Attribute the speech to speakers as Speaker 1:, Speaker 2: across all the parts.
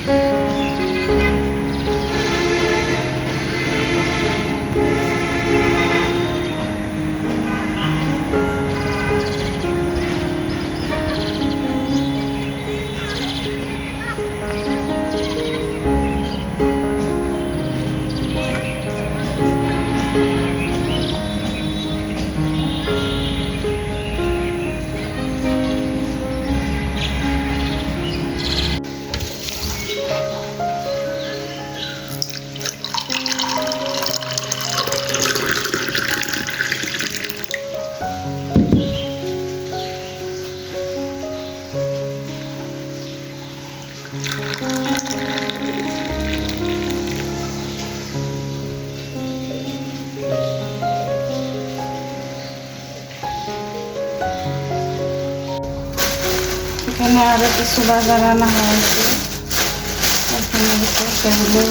Speaker 1: এখানে আরো কিছু বাজার আনা হয়েছে, এখানে সেগুলো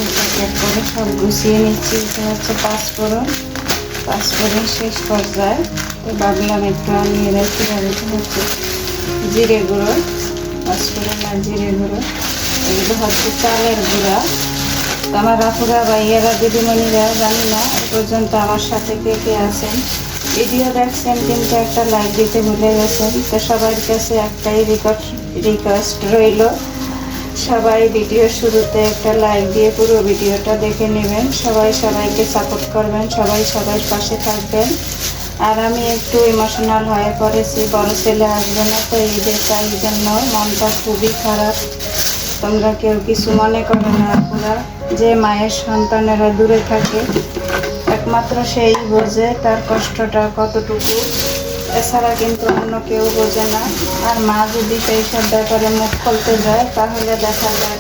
Speaker 1: এক করে সব গুছিয়ে নিচ্ছি। এটা হচ্ছে পাঁচফোড়ন শেষ পর্যায়ে, তো ভাবলাম একটু আনিয়ে রাখি। আর এটা হচ্ছে জিরে গুঁড়ো, পাঁচফোড়ন আর জিরে গুঁড়ো, এগুলো হচ্ছে চালের গুঁড়া। তো আমার আপুরা ভাইয়েরা দিদিমণিরা জানি না এ পর্যন্ত আমার সাথে কে কে আছেন, ভিডিও দেখছেন কিন্তু একটা লাইক দিতে ভুলে গেছেন। তো সবার কাছে একটাই রিকোয়েস্ট রইল, সবাই ভিডিও শুরুতে একটা লাইক দিয়ে পুরো ভিডিওটা দেখে নেবেন। সবাই সবাইকে সাপোর্ট করবেন, সবাই সবার পাশে থাকবেন। আর আমি একটু ইমোশনাল হয়ে পড়েছি, বড় ছেলে আসবে না তো ঈদের, তাই জন্য মনটা খুবই খারাপ। তোমরা কেউ কিছু মনে করো না আপুরা, যে মায়ের সন্তানেরা দূরে থাকে একমাত্র সেই বোঝে তার কষ্টটা কতটুকু, এছাড়া কিন্তু অন্য কেউ বোঝে না। আর মা যদি সেই সব ব্যাপারে মুখ খুলতে যায় তাহলে দেখা যায়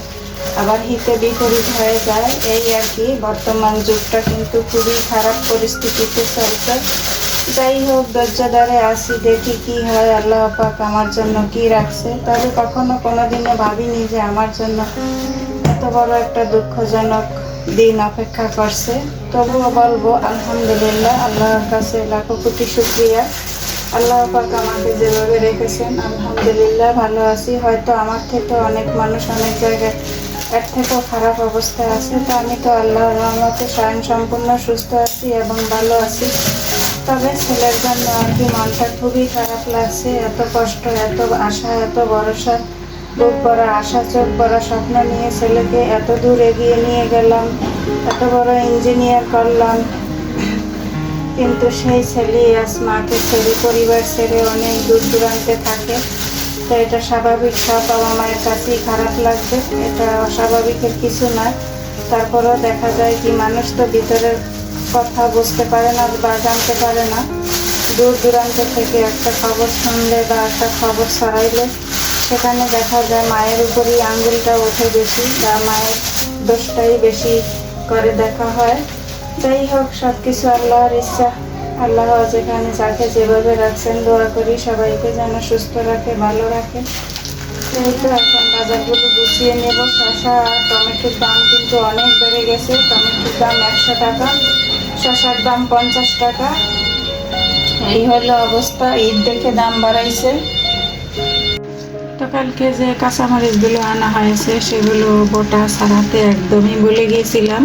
Speaker 1: আবার হিতে বিপরীত হয়ে যায়। এই আর কি, বর্তমান যুগটা কিন্তু খুবই খারাপ পরিস্থিতিতে চলছে। যাই হোক, ধৈর্য ধরে আসি, দেখি কি হয়, আল্লাহ পাক আমার জন্য কি রাখছে। তবে কখনো কোনোদিনও ভাবিনি যে আমার জন্য এত বড় একটা দুঃখজনক দিন অপেক্ষা করছে। তবুও বলবো আলহামদুলিল্লাহ, আল্লাহর কাছে লাখো কোটি শুকরিয়া। আল্লাহ পাক আমাকে যেভাবে রেখেছেন আলহামদুলিল্লাহ ভালো আছি। হয়তো আমার থেকে অনেক মানুষ অনেক জায়গায় এর থেকেও খারাপ অবস্থায় আছে, তো আমি তো আল্লাহর রহমতে স্বয়ং সম্পূর্ণ সুস্থ আছি এবং ভালো আছি। তবে ছেলের জন্য আর কি মনটা খুবই খারাপ লাগছে। এত কষ্ট, এত আশা, এত ভরসা, বুক ভরা আশা, চোখ ভরা স্বপ্ন নিয়ে ছেলেকে এত দূর এগিয়ে নিয়ে গেলাম, এত বড় ইঞ্জিনিয়ার করলাম, কিন্তু সেই ছেলে আজ মাকে ছেড়ে, পরিবার ছেড়ে অনেক দূর দূরান্তে থাকে। তো এটা স্বাভাবিক, সব বাবা মায়ের কাছেই খারাপ লাগবে, এটা অস্বাভাবিকের কিছু না। তারপরেও দেখা যায় কি, মানুষ তো ভিতরের কথা বুঝতে পারে না বা জানতে পারে না। দূর দূরান্ত থেকে একটা খবর শুনলে বা একটা খবর ছড়াইলে সেখানে দেখা যায় মায়ের উপরই আঙ্গুলটা ওঠে বেশি, বা মায়ের দোষটাই বেশি করে দেখা হয়। যাই হোক, সব কিছু আল্লাহর ইচ্ছা। আল্লাহ যেখানে যাকে যেভাবে রাখছেন, দোয়া করি সবাইকে যেন সুস্থ রাখে, ভালো রাখে। যেহেতু এখন বাজারগুলো গুছিয়ে নেব। শসা আর টমেটোর দাম কিন্তু অনেক বেড়ে গেছে। টমেটোর দাম 100 টাকা, শসার দাম 50 টাকা। এই হলো অবস্থা, ঈদ দেখে দাম বাড়াইছে। তো কালকে যে কাঁচামরিচগুলো আনা হয়েছে সেগুলো বোটা ছাড়াতে একদমই ভুলে গিয়েছিলাম।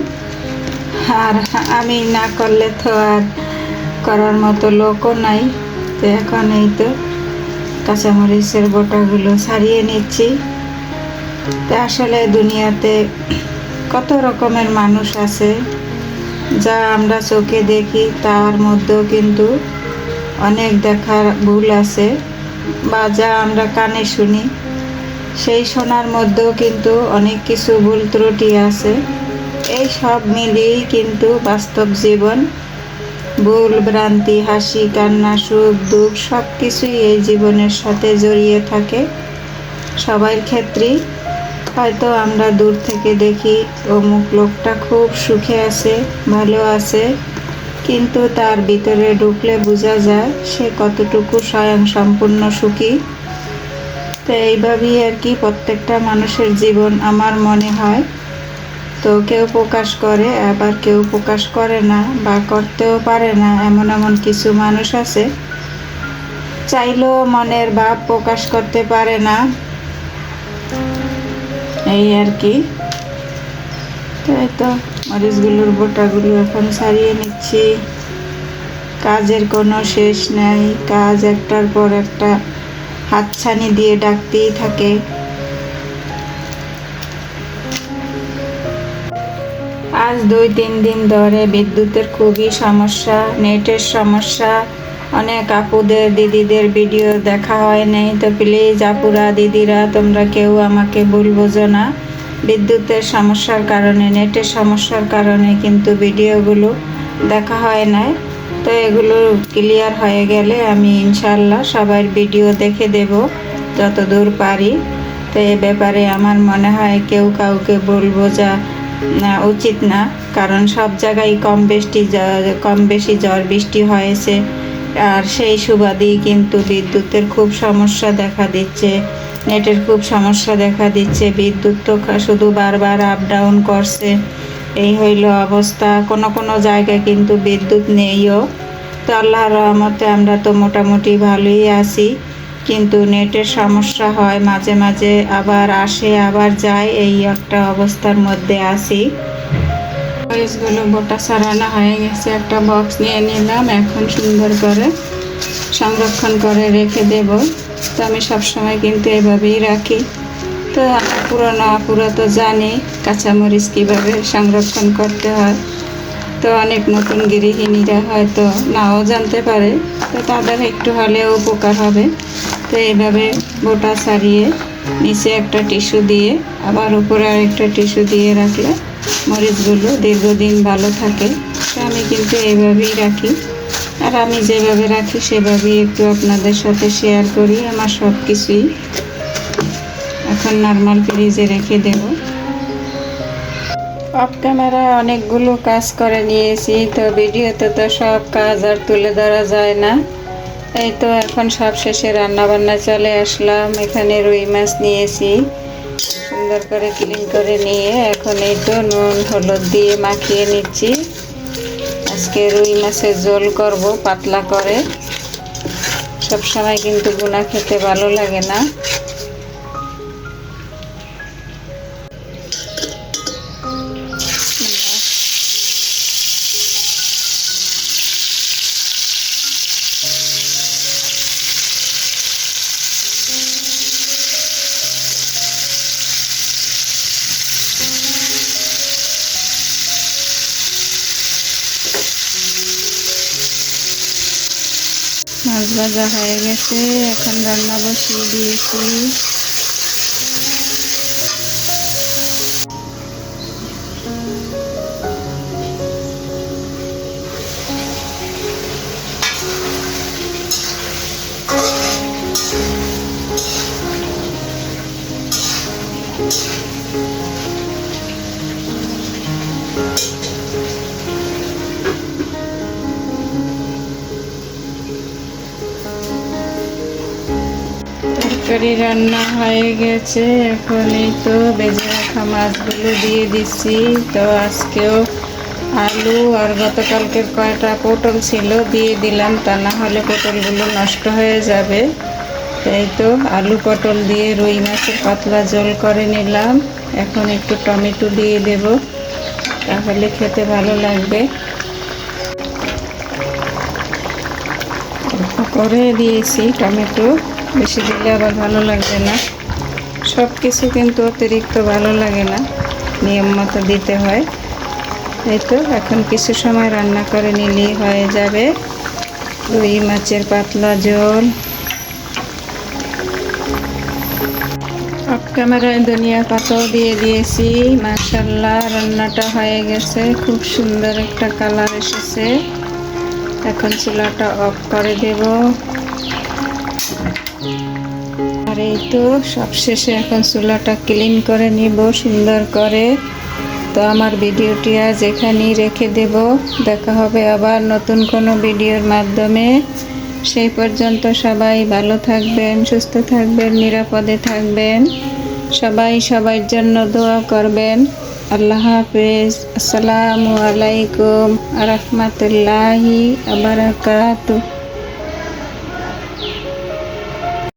Speaker 1: আর আমি না করলে তো আর করার মতো লোকও নাই। তো এখন এই তো কাঁচামরিচের বোটাগুলো ছাড়িয়ে নিচ্ছি। তো আসলে দুনিয়াতে কত রকমের মানুষ আছে, যা আমরা চোখে দেখি তার মধ্যেও কিন্তু অনেক দেখার ভুল আছে, বা যা আমরা কানে শুনি সেই শোনার মধ্যেও কিন্তু অনেক কিছু ভুল ত্রুটি আছে। এই সব মিলিয়েই কিন্তু বাস্তব জীবন। ভুল ভ্রান্তি, হাসি কান্না, সুখ দুঃখ সব কিছুই এই জীবনের সাথে জড়িয়ে থাকে সবার ক্ষেত্রেই। হয়তো আমরা দূর থেকে দেখি অমুক লোকটা খুব সুখে আছে, ভালো আছে, কিন্তু তার ভিতরে ঢুকলে বোঝা যায় সে কতটুকু স্বয়ং সম্পূর্ণ সুখী। তো এইভাবেই আর কি প্রত্যেকটা মানুষের জীবন আমার মনে হয়। তো কেউ প্রকাশ করে, আবার কেউ প্রকাশ করে না বা করতেও পারে না। এমন এমন কিছু মানুষ আছে চাইলেও মনের ভাব প্রকাশ করতে পারে না, এই আর কি। তাই তো মরিচগুলোর বোটাগুলো এখন ছাড়িয়ে নিচ্ছি। কাজের কোনো শেষ নেই, কাজ একটার পর একটা হাতছানি দিয়ে ডাকতেই থাকে। আজ 2-3 দিন ধরে বিদ্যুতের খুবই সমস্যা, নেটের সমস্যা। অনেক আপুদের দিদিদের ভিডিও দেখা হয় নাই, তো প্লিজ আপুরা দিদিরা তোমরা কেউ আমাকে ভুল বোঝো না। বিদ্যুতের সমস্যার কারণে, নেটের সমস্যার কারণে কিন্তু ভিডিওগুলো দেখা হয় নাই। তো এগুলো ক্লিয়ার হয়ে গেলে আমি ইনশাল্লাহ সবার ভিডিও দেখে দেব যতদূর পারি। তো এ ব্যাপারে আমার মনে হয় কেউ কাউকে ভুল বোঝা উচিত না, কারণ সব জায়গায় কম বেশি ঝড় বৃষ্টি হয়েছে, আর সেই সুবাদেই কিন্তু বিদ্যুতের খুব সমস্যা দেখা দিচ্ছে, নেটের খুব সমস্যা দেখা দিচ্ছে। বিদ্যুৎ তো শুধু বারবার আপ ডাউন করছে, এই হইল অবস্থা। কোনো কোনো জায়গায় কিন্তু বিদ্যুৎ নেইও। তো আল্লাহর রহমতে আমরা তো মোটামুটি ভালোই আছি, কিন্তু নেটের সমস্যা হয় মাঝে মাঝে, আবার আসে আবার যায়, এই একটা অবস্থার মধ্যে আছি। মরিচগুলো বোটা ছাড়ানো হয়ে গেছে, একটা বক্স নিয়ে নিলাম। এখন সুন্দর করে সংরক্ষণ করে রেখে দেব। তো আমি সবসময় কিন্তু এভাবেই রাখি। তো পুরো তো জানি কাঁচামরিচ কীভাবে সংরক্ষণ করতে হয়। তো অনেক নতুন গৃহিণীরা হয়তো নাও জানতে পারে, তো তাদের একটু হলেও উপকার হবে। তো এইভাবে বোটা ছাড়িয়ে নিচে একটা টিস্যু দিয়ে আবার উপরে আরেকটা টিস্যু দিয়ে রাখলে মরিচগুলো দীর্ঘদিন ভালো থাকে। তো আমি কিন্তু এইভাবেই রাখি, আর আমি যেভাবে রাখি সেভাবেই একটু আপনাদের সাথে শেয়ার করি আমার সব কিছুই। এখন নর্মাল ফ্রিজে রেখে দেব। অফ ক্যামেরায় অনেকগুলো কাজ করে নিয়েছি, তো ভিডিওতে তো সব কাজ আর তুলে ধরা যায় না। এই তো এখন সব শেষে রান্নাবান্না চলে আসলাম। এখানে রুই মাছ নিয়েছি, সুন্দর করে ক্লিন করে নিয়ে এখন এই তো নুন হলুদ দিয়ে মাখিয়ে নিচ্ছি। আজকে রুই মাছের ঝোল করব পাতলা করে। সব সময় কিন্তু ভুনা খেতে ভালো লাগে না। মাছ ভাজা হয়ে গেছে, এখন রান্না বসিয়ে দিয়েছি। তরকারি রান্না হয়ে গেছে, এখন এই তো ভেজে রাখা মাছগুলো দিয়ে দিচ্ছি। তো আজকেও আলু আর গতকালকের কয়টা পটল ছিল দিয়ে দিলাম, তা না হলে পটলগুলো নষ্ট হয়ে যাবে। এই তো আলু পটল দিয়ে রুই মাছের পাতলা ঝোল করে নিলাম। এখন একটু টমেটো দিয়ে দেব, তাহলে খেতে ভালো লাগবে। অল্প করে দিয়েছি টমেটো, বেশি দিলে আবার ভালো লাগবে না। সব কিছু কিন্তু অতিরিক্ত ভালো লাগে না, নিয়ম মতো দিতে হয়। এই তো এখন কিছু সময় রান্না করে নিলেই হয়ে যাবে রুই মাছের পাতলা ঝোল। অফ ক্যামেরায় ধনিয়া পাতাও দিয়ে দিয়েছি। মাশাআল্লাহ, রান্নাটা হয়ে গেছে, খুব সুন্দর একটা কালার এসেছে। এখন চুলাটা অফ করে দেব। আর এই তো সবশেষে এখন চুলাটা ক্লিন করে নিব সুন্দর করে। তো আমার ভিডিওটি আজ এখানেই রেখে দেব। দেখা হবে আবার নতুন কোনো ভিডিওর মাধ্যমে। সেই পর্যন্ত সবাই ভালো থাকবেন, সুস্থ থাকবেন, নিরাপদে থাকবেন। সবাই সবার জন্য দোয়া করবেন। আল্লাহ হাফেজ। আসসালামু আলাইকুম ওয়া রাহমাতুল্লাহি ওয়া বারাকাতুহু।